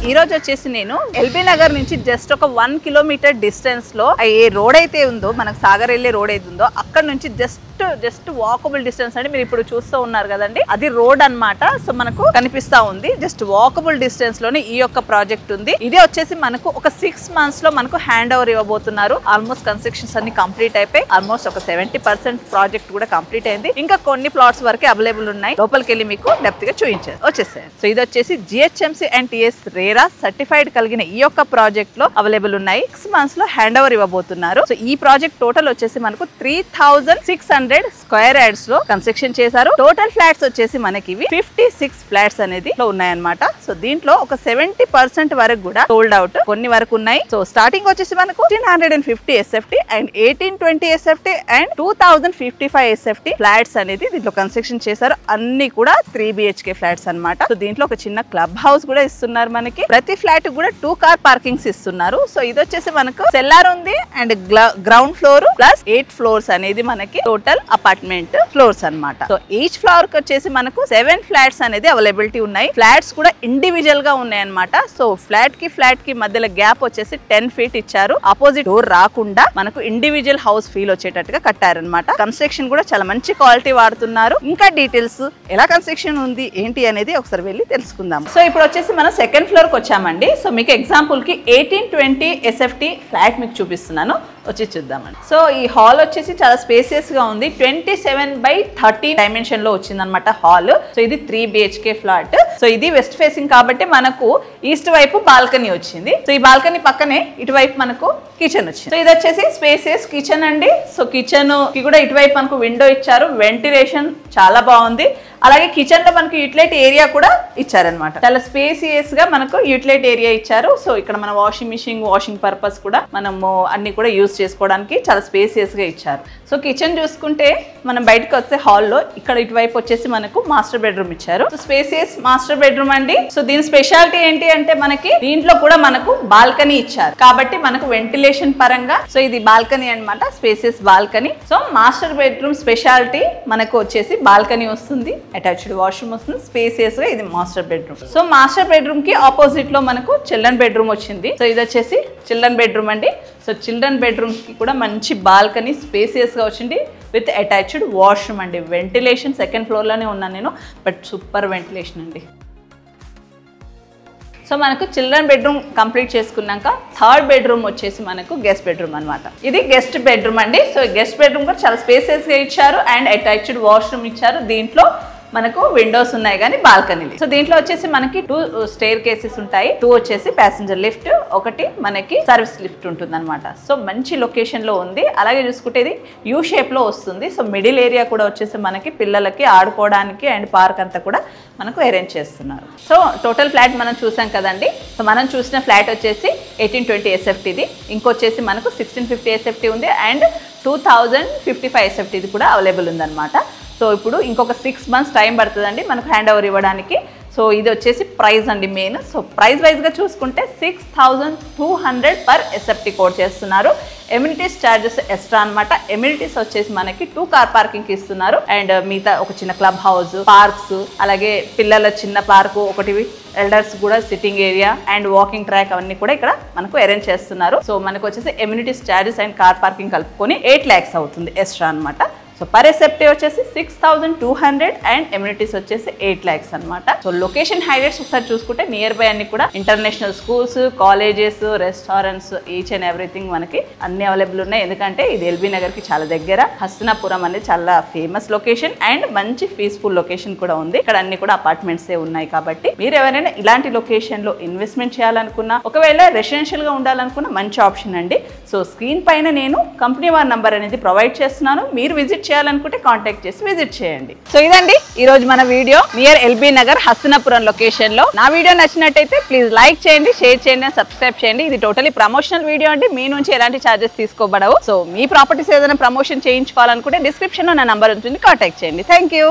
ఈ రోజు వచ్చేసి నేను ఎల్బీ నగర్ నుంచి జస్ట్ ఒక 1 కిలోమీటర్ డిస్టెన్స్ లో ఏ రోడ్ అయితే ఉందో మనకు సాగర్ వెళ్ళే రోడ్ అయితే ఉందో అక్కడ నుంచి జస్ట్ వాకబుల్ డిస్టెన్స్ అంటే మీరు ఇప్పుడు చూస్తూ ఉన్నారు కదండి, అది రోడ్ అన్నమాట. సో మనకు కనిపిస్తా ఉంది, జస్ట్ వాకబుల్ డిస్టెన్స్ లోనే ఈ యొక్క ప్రాజెక్ట్ ఉంది. ఇది వచ్చేసి మనకు ఒక 6 months లో మనకు హ్యాండ్ ఓవర్ ఇవ్వబోతున్నారు. ఆల్మోస్ట్ కన్స్ట్రక్షన్స్ అన్ని కంప్లీట్ అయిపోయి ఆల్మోస్ట్ ఒక 70% ప్రాజెక్ట్ కూడా కంప్లీట్ అయింది. ఇంకా కొన్ని ప్లాట్స్ వరకు అవైలబుల్ ఉన్నాయి. లోపలికి వెళ్ళి మీకు డెప్త్ గా వచ్చేసాయి. సో ఇది వచ్చేసి GHMC and TS RERA certified కలిగిన ఈ యొక్క ప్రాజెక్ట్ లో అవైలబుల్ ఉన్నాయి. 6 months లో హ్యాండ్ ఓవర్ ఇవ్వబోతున్నారు. సో ఈ ప్రాజెక్ట్ టోటల్ వచ్చేసి మనకు 3600 స్క్వేర్ యార్డ్స్ లో కన్స్ట్రక్షన్ చేశారు. టోటల్ ఫ్లాట్స్ వచ్చేసి మనకి ఇవి 56 ఫ్లాట్స్ అనేది ఉన్నాయన్నమాట. సో దీంట్లో ఒక 70% వరకు కూడా సోల్డ్ అవుట్, కొన్ని వరకు ఉన్నాయి. సో స్టార్టింగ్ వచ్చేసి మనకు 1550 SFT and 1820 SFT and 2055 SFT flats అనేది దీంట్లో కన్స్ట్రక్షన్ చేశారు. అన్ని కూడా 3 BHK ఫ్లాట్స్ అన్నమాట. సో దీంట్లో ఒక చిన్న క్లబ్ హౌస్ కూడా ఇస్తున్నారు. మనకి ప్రతి ఫ్లాట్ కూడా 2 కార్ పార్కింగ్స్ ఇస్తున్నారు. సో ఇది వచ్చేసి మనకు సెల్లార్ ఉంది and ground floor plus 8 floors అనేది మనకి టోటల్ అపార్ట్మెంట్ ఫ్లోర్స్ అన్నమాట. సో ఈచ్ ఫ్లోర్ కి వచ్చేసి మనకు 7 ఫ్లాట్స్ అనేది అవైలబిలిటీ ఉన్నాయి. ఫ్లాట్స్ కూడా ఇండివిజువల్ గా ఉన్నాయి అన్నమాట. సో ఫ్లాట్ కి మధ్యలో గ్యాప్ వచ్చేసి 10 feet ఇచ్చారు. ఆపోజిట్ డోర్ రాకుండా మనకు ఇండివిజువల్ హౌస్ ఫీల్ వచ్చేటట్టుగా కట్టారనమాట. కన్స్ట్రక్షన్ కూడా చాలా మంచి క్వాలిటీ వాడుతున్నారు. ఇంకా డీటెయిల్స్ ఎలా కన్స్ట్రక్షన్ ఉంది ఏంటి అనేది ఒకసారి వెళ్ళి తెలుసుకుందాం. సో ఇప్పుడు వచ్చేసి మనం 2nd floor కి వచ్చామండి. సో మీకు ఎగ్జాంపుల్ కి 1820 SFT ఫ్లాట్ మీకు చూపిస్తున్నాను, వచ్చి చూద్దామండి. సో ఈ హాల్ వచ్చేసి చాలా స్పేసియస్ గా ఉంది. 27/30 డైమెన్షన్ లో వచ్చిందనమాట హాల్. సో ఇది 3 BHK ఫ్లాట్. సో ఇది వెస్ట్ ఫేసింగ్ కాబట్టి మనకు ఈస్ట్ వైపు బాల్కనీ వచ్చింది. సో ఈ బాల్కనీ పక్కనే ఇటువైపు మనకు కిచెన్ వచ్చింది. సో ఇది వచ్చేసి స్పేసియస్ కిచెన్ అండి. సో కిచెన్ కి కూడా ఇటువైపు మనకు విండో ఇచ్చారు. వెంటిలేషన్ చాలా బాగుంది. అలాగే కిచెన్ లో మనకు యూటిలైట్ ఏరియా కూడా ఇచ్చారనమాట. చాలా స్పేసియస్ గా మనకు యూటిలైట్ ఏరియా ఇచ్చారు. సో ఇక్కడ మన వాషింగ్ పర్పస్ కూడా మనము అన్ని కూడా యూజ్ చేసుకోవడానికి చాలా స్పేసియస్ గా ఇచ్చారు. సో కిచెన్ చూసుకుంటే మనం బయటకు వస్తే హాల్లో ఇక్కడ ఇటువైపు వచ్చేసి మనకు మాస్టర్ బెడ్రూమ్ ఇచ్చారు. సో స్పేసియస్ మాస్టర్ బెడ్రూమ్ అండి. సో దీని స్పెషాలిటీ ఏంటి అంటే మనకి దీంట్లో కూడా మనకు బాల్కనీ ఇచ్చారు కాబట్టి మనకు వెంటిలేషన్ పరంగా సో ఇది బాల్కనీ అన్నమాట, spacious balcony. So master bedroom speciality మనకు వచ్చేసి బాల్కనీ వస్తుంది, అటాచ్డ్ వాష్రూమ్ వస్తుంది, స్పేసియస్ గా ఇది master bedroom. So master bedroom కి ఆపోజిట్ లో మనకు చిల్డ్రన్ బెడ్రూమ్ వచ్చింది. సో ఇది వచ్చేసి చిల్డ్రన్ బెడ్రూమ్ అండి. సో చిల్డ్రన్ బెడ్రూమ్ కి కూడా మంచి బాల్కనీ స్పేసియస్ గా వచ్చింది విత్ అటాచ్డ్ వాష్రూమ్ అండి. వెంటిలేషన్ 2nd floor లోనే ఉన్నాను నేను, బట్ సూపర్ వెంటిలేషన్ అండి. సో మనకు చిల్డ్రన్ బెడ్రూమ్ కంప్లీట్ చేసుకున్నాక 3rd బెడ్రూమ్ వచ్చేసి మనకు గెస్ట్ బెడ్రూమ్ అనమాట. ఇది గెస్ట్ బెడ్రూమ్ అండి. సో గెస్ట్ బెడ్రూమ్ కూడా చాలా స్పేసెస్ గా ఇచ్చారు అండ్ అటాచ్డ్ వాష్రూమ్ ఇచ్చారు. దీంట్లో మనకు విండోస్ ఉన్నాయి కానీ బాల్కనీ. సో దీంట్లో వచ్చేసి మనకి 2 స్టేర్ కేసెస్ ఉంటాయి. 2 వచ్చేసి ప్యాసింజర్ లిఫ్ట్, ఒకటి మనకి సర్వీస్ లిఫ్ట్ ఉంటుంది అనమాట. సో మంచి లొకేషన్ లో ఉంది. అలాగే చూసుకుంటే ఇది యూ షేప్ లో వస్తుంది. సో మిడిల్ ఏరియా కూడా వచ్చేసి మనకి పిల్లలకి ఆడుకోవడానికి అండ్ పార్క్ అంతా కూడా మనకు అరేంజ్ చేస్తున్నారు. సో టోటల్ ఫ్లాట్ మనం చూసాం కదండి. సో మనం చూసిన ఫ్లాట్ వచ్చేసి 1820 SFT ఇది. ఇంకొచ్చేసి మనకు 1650 SFT ఉంది అండ్ 2055 SFT ఇది కూడా అవైలబుల్ ఉందన్నమాట. సో ఇప్పుడు ఇంకొక 6 months టైం పడుతుందండి మనకు హ్యాండ్ ఓవర్ ఇవ్వడానికి. సో ఇది వచ్చేసి ప్రైస్ అండి మెయిన్. సో ప్రైస్ వైజ్గా చూసుకుంటే 6200 పర్ SFT కోడ్ చేస్తున్నారు. ఎమ్యూనిటీస్ ఛార్జెస్ ఎక్స్ట్రా అనమాట. ఎమ్యూనిటీస్ వచ్చేసి మనకి 2 కార్ పార్కింగ్ ఇస్తున్నారు అండ్ మిగతా ఒక చిన్న క్లబ్ హౌస్, పార్క్స్, అలాగే పిల్లల చిన్న పార్కు ఒకటి, ఎల్డర్స్ కూడా sitting area and walking track అవన్నీ కూడా ఇక్కడ మనకు అరేంజ్ చేస్తున్నారు. సో మనకు వచ్చేసి amenities charges and car parking కలుపుకొని 8 lakhs అవుతుంది ఎక్స్ట్రా అనమాట. సో పర్ SFT వచ్చేసి 6200 అండ్ ఎమ్యూనిటీస్ వచ్చేసి 8 lakhs అనమాట. సో లొకేషన్ హైలైట్స్ ఒకసారి చూసుకుంటే నియర్ బై అన్ని కూడా international schools, colleges, restaurants, each and everything మనకి అన్ని అవైలబుల్ ఉన్నాయి. ఎందుకంటే ఇది ఎల్బీ నగర్ కి చాలా దగ్గర. హస్తినాపురం అనేది చాలా ఫేమస్ లొకేషన్ అండ్ మంచి పీస్ఫుల్ లొకేషన్ కూడా ఉంది. ఇక్కడ అన్ని కూడా అపార్ట్మెంట్స్ ఉన్నాయి కాబట్టి మీరు ఎవరైనా ఇలాంటి లొకేషన్ లో ఇన్వెస్ట్మెంట్ చేయాలనుకున్నా, ఒకవేళ రెసిడెన్షియల్ గా ఉండాలనుకున్నా మంచి ఆప్షన్ అండి. సో స్క్రీన్ పైన నేను కంపెనీ వారి నంబర్ అనేది ప్రొవైడ్ చేస్తున్నాను. మీరు విజిట్ చేయాలనుకుంటే కాంటాక్ట్ చేసి విజిట్ చేయండి. సో ఇదండి ఈ రోజు మన video near LB Nagar Hastinapuram location లో. నా వీడియో నచ్చినట్టయితే ప్లీజ్ లైక్ చేయండి, షేర్ చేయండి, సబ్స్క్రైబ్ చేయండి. ఇది టోటలీ ప్రమోషనల్ వీడియో అండి. మీ నుంచి ఎలాంటి ఛార్జెస్ తీసుకోబడవు. సో మీ ప్రాపర్టీస్ ఏదైనా ప్రమోషన్ చేయించుకోవాలనుకుంటే డిస్క్రిప్షన్ లో నా నంబర్ ఉంటుంది, కాంటాక్ట్ చేయండి. Thank you.